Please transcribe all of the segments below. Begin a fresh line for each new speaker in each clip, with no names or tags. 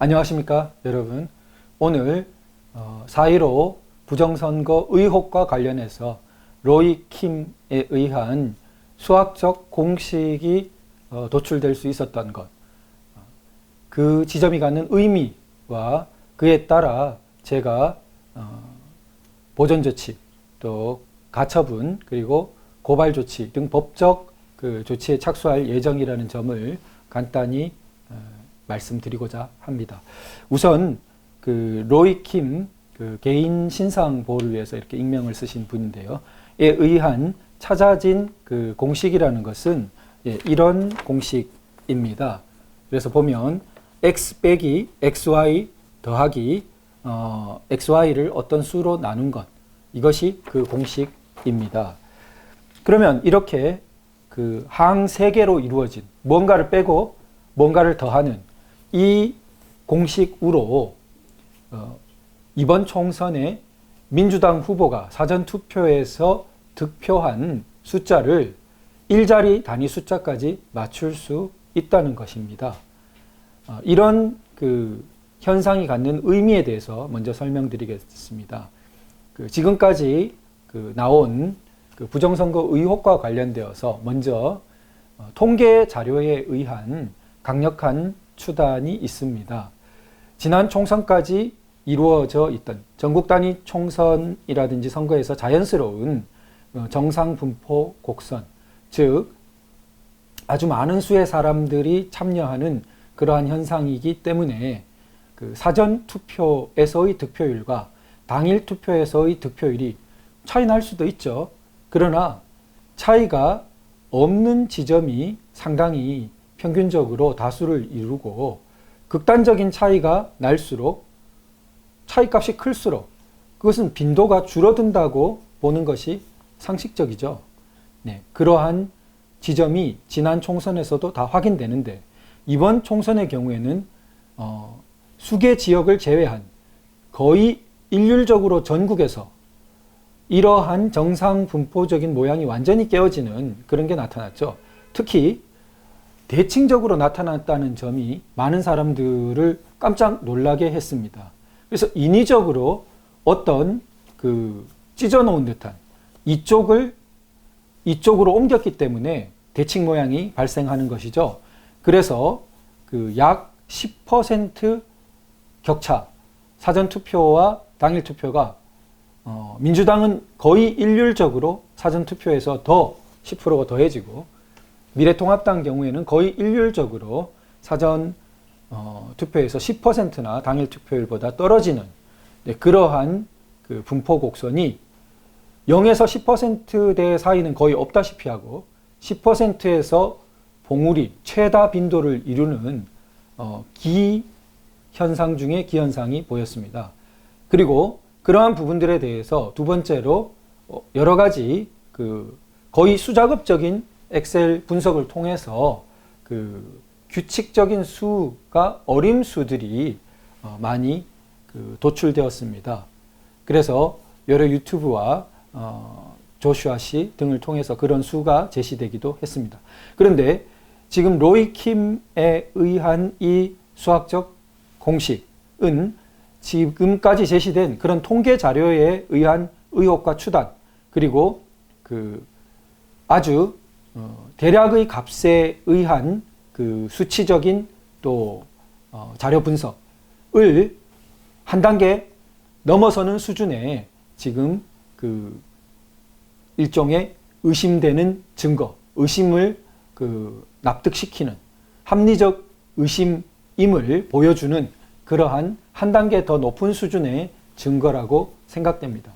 안녕하십니까 여러분. 오늘 4.15 부정선거 의혹과 관련해서 로이 킴에 의한 수학적 공식이 도출될 수 있었던 것, 그 지점이 갖는 의미와 그에 따라 제가 보전조치, 또 가처분, 그리고 고발조치 등 법적 조치에 착수할 예정이라는 점을 간단히 말씀드리고자 합니다. 우선 로이 킴 개인 신상 보호를 위해서 이렇게 익명을 쓰신 분인데요. 에 의한 찾아진 공식이라는 것은 이런 공식입니다. 그래서 보면 x 빼기 xy 더하기 xy를 어떤 수로 나눈 것, 이것이 그 공식입니다. 그러면 이렇게 항 3개로 이루어진 뭔가를 빼고 뭔가를 더하는 이 공식으로 이번 총선에 민주당 후보가 사전투표에서 득표한 숫자를 일자리 단위 숫자까지 맞출 수 있다는 것입니다. 이런 현상이 갖는 의미에 대해서 먼저 설명드리겠습니다. 지금까지 나온 부정선거 의혹과 관련되어서 먼저 통계 자료에 의한 강력한 추단이 있습니다. 지난 총선까지 이루어져 있던 전국 단위 총선이라든지 선거에서 자연스러운 정상 분포 곡선, 즉 아주 많은 수의 사람들이 참여하는 그러한 현상이기 때문에 사전 투표에서의 득표율과 당일 투표에서의 득표율이 차이 날 수도 있죠. 그러나 차이가 없는 지점이 상당히 평균적으로 다수를 이루고, 극단적인 차이가 날수록, 차이값이 클수록 그것은 빈도가 줄어든다고 보는 것이 상식적이죠. 네, 그러한 지점이 지난 총선에서도 다 확인되는데, 이번 총선의 경우에는 수개 지역을 제외한 거의 일률적으로 전국에서 이러한 정상 분포적인 모양이 완전히 깨어지는 그런 게 나타났죠. 특히 대칭적으로 나타났다는 점이 많은 사람들을 깜짝 놀라게 했습니다. 그래서 인위적으로 어떤 찢어놓은 듯한 이쪽으로 옮겼기 때문에 대칭 모양이 발생하는 것이죠. 그래서 약 10% 격차, 사전투표와 당일투표가 민주당은 거의 일률적으로 사전투표에서 10%가 더해지고, 미래통합당 경우에는 거의 일률적으로 사전 투표에서 10%나 당일 투표율보다 떨어지는 그러한 분포 곡선이 0에서 10%대 사이는 거의 없다시피 하고, 10%에서 봉우리, 최다 빈도를 이루는 기현상 중에 기현상이 보였습니다. 그리고 그러한 부분들에 대해서 두 번째로 여러 가지 거의 수작업적인 엑셀 분석을 통해서 규칙적인 수가 어림 수들이 많이 도출되었습니다. 그래서 여러 유튜브와 조슈아 씨 등을 통해서 그런 수가 제시되기도 했습니다. 그런데 지금 로이 킴에 의한 이 수학적 공식은 지금까지 제시된 그런 통계 자료에 의한 의혹과 추단, 그리고 아주 대략의 값에 의한 수치적인 또 자료 분석을 한 단계 넘어서는 수준의 지금 일종의 의심되는 증거, 의심을 납득시키는 합리적 의심임을 보여주는 그러한 한 단계 더 높은 수준의 증거라고 생각됩니다.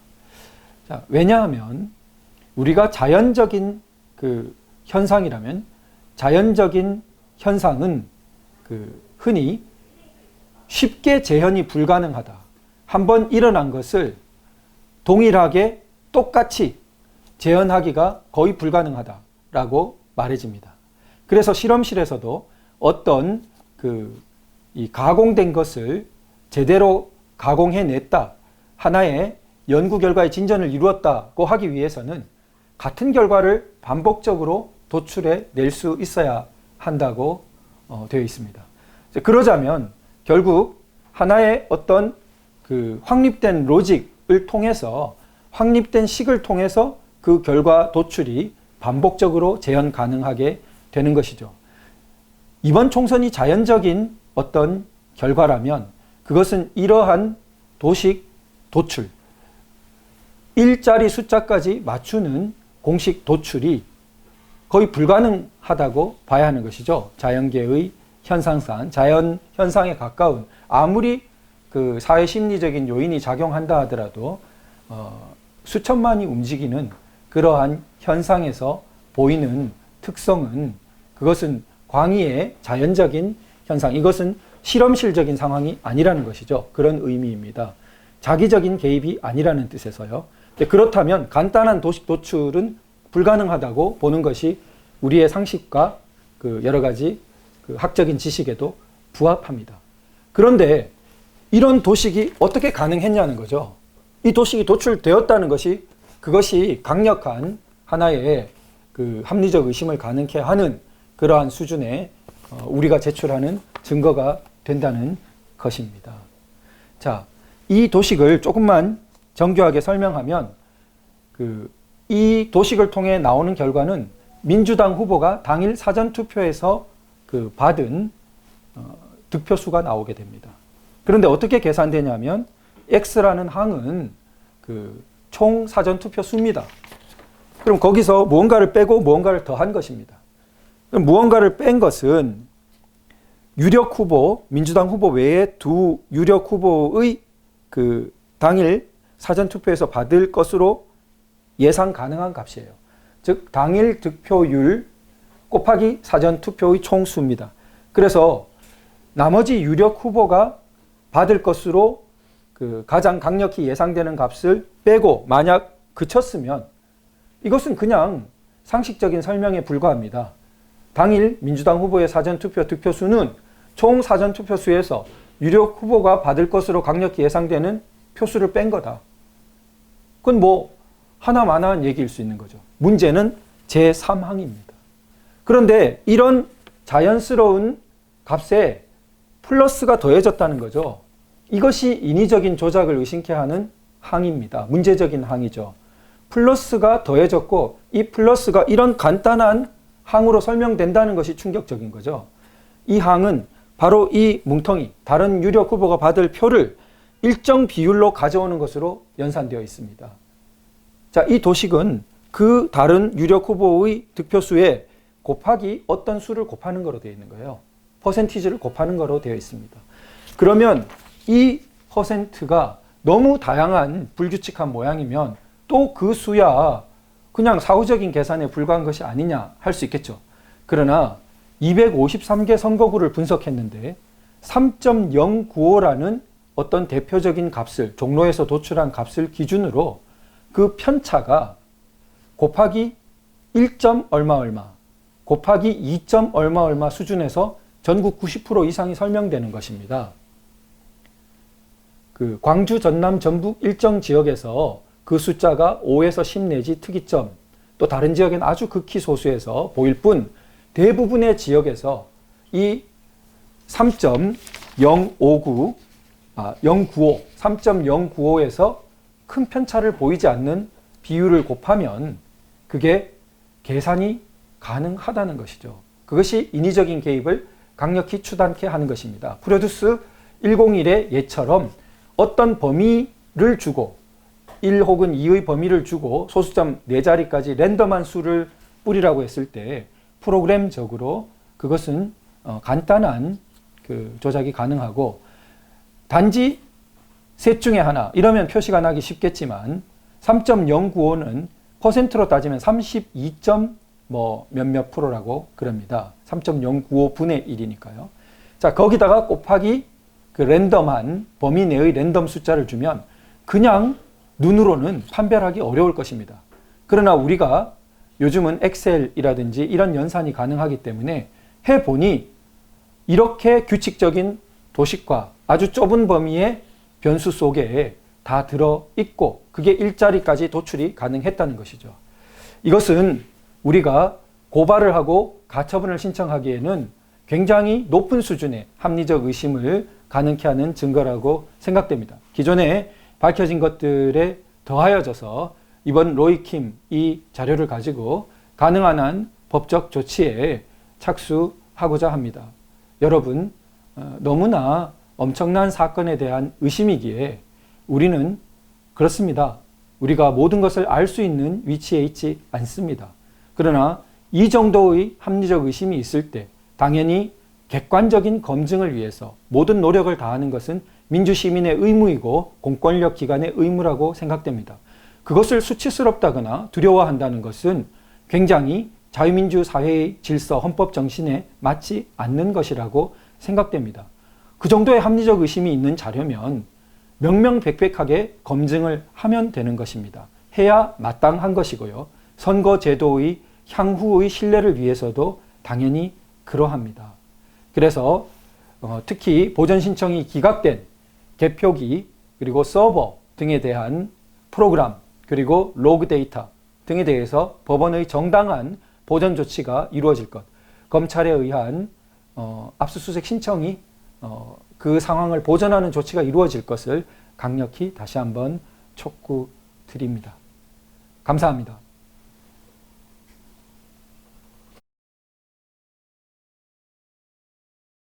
자, 왜냐하면 우리가 자연적인 현상이라면, 자연적인 현상은 흔히 쉽게 재현이 불가능하다. 한번 일어난 것을 동일하게 똑같이 재현하기가 거의 불가능하다라고 말해집니다. 그래서 실험실에서도 어떤 이 가공된 것을 제대로 가공해냈다, 하나의 연구 결과의 진전을 이루었다고 하기 위해서는 같은 결과를 반복적으로 도출해 낼 수 있어야 한다고 되어 있습니다. 그러자면 결국 하나의 어떤 그 확립된 로직을 통해서, 확립된 식을 통해서 그 결과 도출이 반복적으로 재현 가능하게 되는 것이죠. 이번 총선이 자연적인 어떤 결과라면 그것은 이러한 도식 도출, 일자리 숫자까지 맞추는 공식 도출이 거의 불가능하다고 봐야 하는 것이죠. 자연계의 현상상, 자연 현상에 가까운, 아무리 그 사회 심리적인 요인이 작용한다 하더라도 수천만이 움직이는 그러한 현상에서 보이는 특성은, 그것은 광의의 자연적인 현상, 이것은 실험실적인 상황이 아니라는 것이죠. 그런 의미입니다. 자기적인 개입이 아니라는 뜻에서요. 그렇다면 간단한 도식 도출은 불가능하다고 보는 것이 우리의 상식과 그 여러 가지 그 학적인 지식에도 부합합니다. 그런데 이런 도식이 어떻게 가능했냐는 거죠. 이 도식이 도출되었다는 것이, 그것이 강력한 하나의 그 합리적 의심을 가능케 하는 그러한 수준의 우리가 제출하는 증거가 된다는 것입니다. 자, 이 도식을 조금만 정교하게 설명하면, 이 도식을 통해 나오는 결과는 민주당 후보가 당일 사전투표에서 받은 득표수가 나오게 됩니다. 그런데 어떻게 계산되냐면 X라는 항은 총 사전투표 수입니다. 그럼 거기서 무언가를 빼고 무언가를 더한 것입니다. 그럼 무언가를 뺀 것은 유력 후보, 민주당 후보 외에 두 유력 후보의 당일 사전투표에서 받을 것으로 예상 가능한 값이에요. 즉 당일 득표율 곱하기 사전투표의 총수입니다. 그래서 나머지 유력 후보가 받을 것으로 가장 강력히 예상되는 값을 빼고 만약 그쳤으면 이것은 그냥 상식적인 설명에 불과합니다. 당일 민주당 후보의 사전투표 득표수는 총 사전투표수에서 유력 후보가 받을 것으로 강력히 예상되는 표수를 뺀 거다. 그건 뭐 하나만한 얘기일 수 있는 거죠. 문제는 제3항입니다. 그런데 이런 자연스러운 값에 플러스가 더해졌다는 거죠. 이것이 인위적인 조작을 의심케 하는 항입니다. 문제적인 항이죠. 플러스가 더해졌고 이 플러스가 이런 간단한 항으로 설명된다는 것이 충격적인 거죠. 이 항은 바로 이 뭉텅이, 다른 유력 후보가 받을 표를 일정 비율로 가져오는 것으로 연산되어 있습니다. 자, 이 도식은 그 다른 유력 후보의 득표수에 곱하기 어떤 수를 곱하는 거로 되어 있는 거예요. 퍼센티지를 곱하는 거로 되어 있습니다. 그러면 이 퍼센트가 너무 다양한 불규칙한 모양이면 또 그 수야 그냥 사후적인 계산에 불과한 것이 아니냐 할 수 있겠죠. 그러나 253개 선거구를 분석했는데 3.095라는 어떤 대표적인 값을, 종로에서 도출한 값을 기준으로 그 편차가 곱하기 1. 얼마 얼마, 곱하기 2. 얼마 얼마 수준에서 전국 90% 이상이 설명되는 것입니다. 광주, 전남, 전북 일정 지역에서 그 숫자가 5에서 10 내지 특이점, 또 다른 지역엔 아주 극히 소수에서 보일 뿐 대부분의 지역에서 이 3.095, 3.095에서 큰 편차를 보이지 않는 비율을 곱하면 그게 계산이 가능하다는 것이죠. 그것이 인위적인 개입을 강력히 추단케 하는 것입니다. 프로듀스 101의 예처럼 어떤 범위를 주고 1 혹은 2의 범위를 주고 소수점 4자리까지 랜덤한 수를 뿌리라고 했을 때 프로그램적으로 그것은 간단한 조작이 가능하고, 단지 셋 중에 하나 이러면 표시가 나기 쉽겠지만 3.095는 퍼센트로 따지면 32. 몇몇 프로라고 그럽니다. 3.095분의 1이니까요. 자, 거기다가 곱하기 랜덤한 범위 내의 랜덤 숫자를 주면 그냥 눈으로는 판별하기 어려울 것입니다. 그러나 우리가 요즘은 엑셀이라든지 이런 연산이 가능하기 때문에 해보니 이렇게 규칙적인 도식과 아주 좁은 범위의 변수 속에 다 들어있고 그게 일자리까지 도출이 가능했다는 것이죠. 이것은 우리가 고발을 하고 가처분을 신청하기에는 굉장히 높은 수준의 합리적 의심을 가능케 하는 증거라고 생각됩니다. 기존에 밝혀진 것들에 더하여져서 이번 로이킴 이 자료를 가지고 가능한 한 법적 조치에 착수하고자 합니다. 여러분, 너무나 엄청난 사건에 대한 의심이기에 우리는 그렇습니다. 우리가 모든 것을 알 수 있는 위치에 있지 않습니다. 그러나 이 정도의 합리적 의심이 있을 때 당연히 객관적인 검증을 위해서 모든 노력을 다하는 것은 민주시민의 의무이고 공권력 기관의 의무라고 생각됩니다. 그것을 수치스럽다거나 두려워한다는 것은 굉장히 자유민주 사회의 질서, 헌법 정신에 맞지 않는 것이라고 생각됩니다. 그 정도의 합리적 의심이 있는 자료면 명명백백하게 검증을 하면 되는 것입니다. 해야 마땅한 것이고요. 선거제도의 향후의 신뢰를 위해서도 당연히 그러합니다. 그래서 특히 보전 신청이 기각된 개표기 그리고 서버 등에 대한 프로그램 그리고 로그 데이터 등에 대해서 법원의 정당한 보전 조치가 이루어질 것, 검찰에 의한 압수수색 신청이 그 상황을 보전하는 조치가 이루어질 것을 강력히 다시 한번 촉구드립니다. 감사합니다.